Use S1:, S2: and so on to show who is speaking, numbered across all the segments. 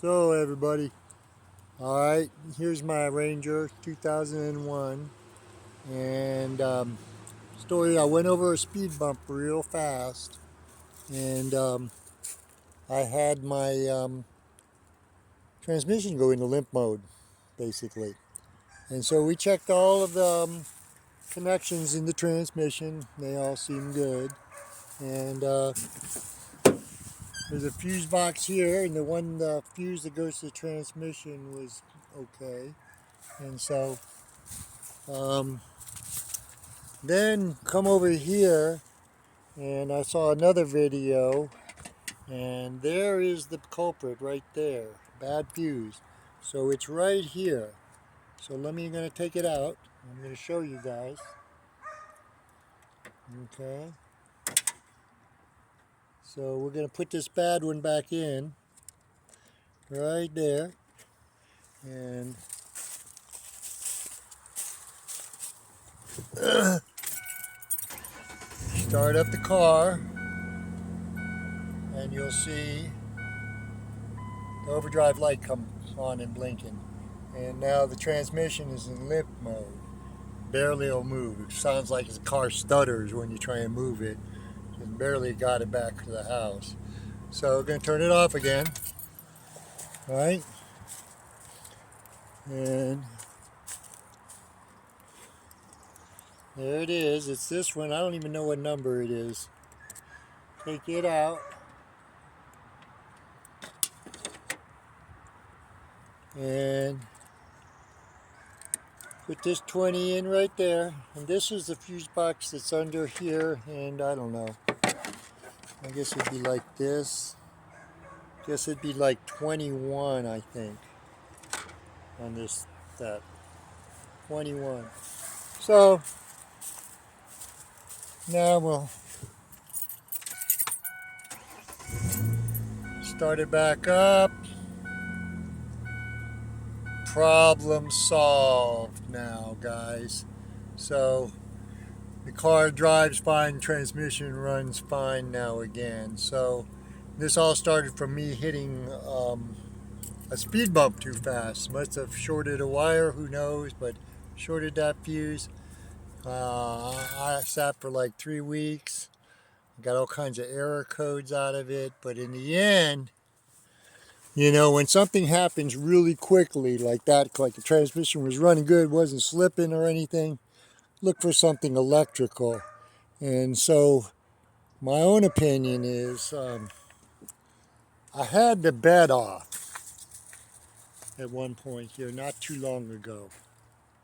S1: So everybody, alright, here's my Ranger 2001, and story, I went over a speed bump real fast, and I had my transmission go into limp mode, basically. And so we checked all of the connections in the transmission. They all seem good. And there's a fuse box here, and the fuse that goes to the transmission was okay. And so then come over here, and I saw another video, and there is the culprit right there, bad fuse. So it's right here. So I'm going to take it out. I'm going to show you guys. Okay. So we're going to put this bad one back in, right there, and start up the car, and you'll see the overdrive light come on and blinking. And now the transmission is in limp mode. Barely will move. It sounds like the car stutters when you try and move it. And barely got it back to the house. So we're going to turn it off again. Right? And there it is. It's this one. I don't even know what number it is. Take it out. And put this 20 in right there. And this is the fuse box that's under here. And I don't know. I guess it'd be like this. Guess it'd be like 21, I think. On this, that. 21. So, now we'll start it back up. Problem solved now, guys. So the car drives fine, transmission runs fine now again. So this all started from me hitting a speed bump too fast. Must have shorted a wire, who knows, but shorted that fuse. I sat for like 3 weeks. Got all kinds of error codes out of it, but in the end, you know, when something happens really quickly like that, like the transmission was running good, wasn't slipping or anything, look for something electrical. And so my own opinion is I had the bed off at one point here not too long ago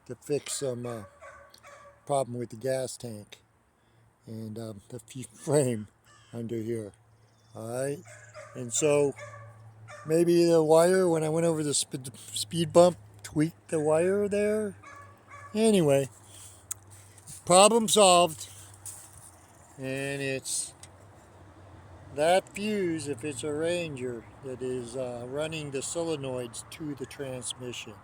S1: to fix some problem with the gas tank and the frame under here. Alright, and so maybe the wire, when I went over the speed bump, tweaked the wire there. Anyway, problem solved. And it's that fuse, if it's a Ranger, that is running the solenoids to the transmission.